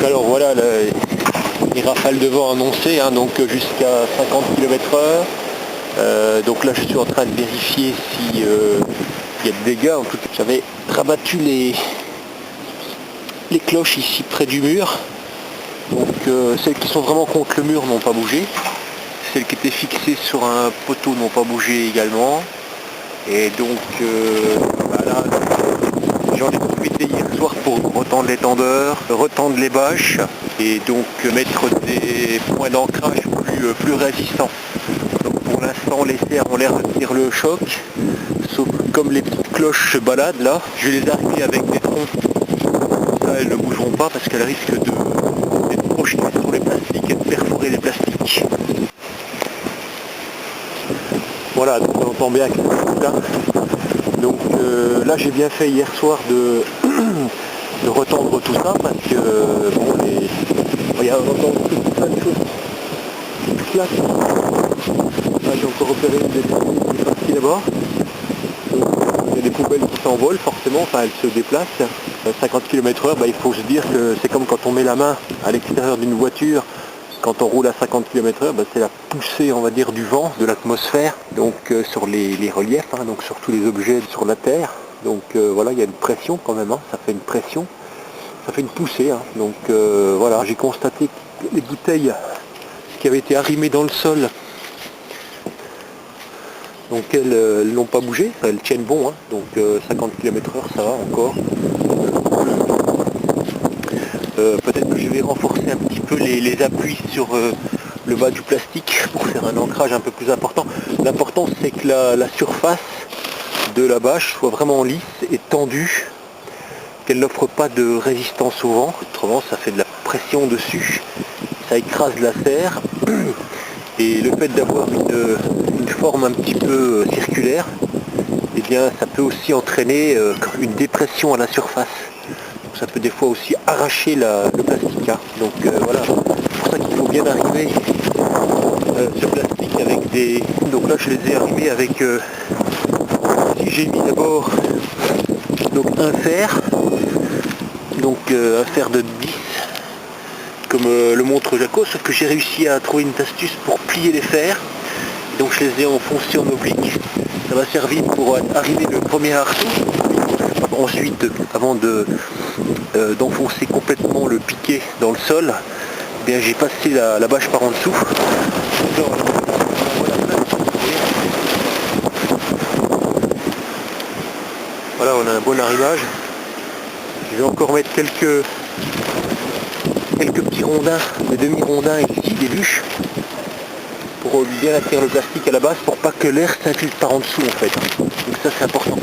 alors voilà les rafales de vent annoncées, hein, donc jusqu'à 50 km/h. Donc là je suis en train de vérifier si il y a de dégâts. En tout cas, j'avais rabattu les cloches ici près du mur. Donc celles qui sont vraiment contre le mur n'ont pas bougé. Celles qui étaient fixées sur un poteau n'ont pas bougé également. Et donc voilà, j'en ai profité hier soir pour retendre les tendeurs, retendre les bâches et donc mettre des points d'ancrage plus résistants. Donc pour l'instant les serres ont l'air de tenir le choc, sauf que comme les petites cloches se baladent là, je les ai arrimées avec des troncs. Ça, elles ne bougeront pas parce qu'elles risquent d'être projetées sur les plastiques et de perforer les plastiques. Voilà, donc on entend bien que c'est ça. Donc là j'ai bien fait hier soir de retendre tout ça parce que bon, il y a plein de choses qui claquent. Là j'ai encore repéré une des poubelles qui est partie là-bas. Il y a des poubelles qui s'envolent forcément, enfin elles se déplacent. 50 km/h, il faut se dire que c'est comme quand on met la main à l'extérieur d'une voiture. Quand on roule à 50 km/h, c'est la poussée, on va dire, du vent, de l'atmosphère, donc sur les reliefs, hein, donc sur tous les objets sur la Terre. Donc voilà, il y a une pression quand même, hein, ça fait une pression, ça fait une poussée. Hein, donc voilà, j'ai constaté que les bouteilles qui avaient été arrimées dans le sol, donc elles n'ont pas bougé, elles tiennent bon, hein, donc 50 km/h ça va encore. Peut-être que je vais renforcer un petit peu les appuis sur le bas du plastique pour faire un ancrage un peu plus important. L'important c'est que la surface de la bâche soit vraiment lisse et tendue, qu'elle n'offre pas de résistance au vent, autrement ça fait de la pression dessus, ça écrase la serre, et le fait d'avoir une forme un petit peu circulaire, eh bien ça peut aussi entraîner une dépression à la surface. Ça peut des fois aussi arracher le plastique. Hein. Donc voilà, c'est pour ça qu'il faut bien arrimer ce plastique avec des... Donc là je les ai arrimés avec... Si j'ai mis d'abord donc un fer, donc un fer de 10, comme le montre Jaco, sauf que j'ai réussi à trouver une astuce pour plier les fers. Donc je les ai enfoncés en oblique. Ça va servir pour arrimer le premier arceau. Ensuite, avant d'enfoncer complètement le piquet dans le sol, eh bien j'ai passé la bâche par en dessous. Voilà, on a un bon arrimage. Je vais encore mettre quelques petits rondins, des demi-rondins ici, des bûches, pour bien attirer le plastique à la base, pour pas que l'air s'infiltre par en dessous en fait. Donc ça c'est important.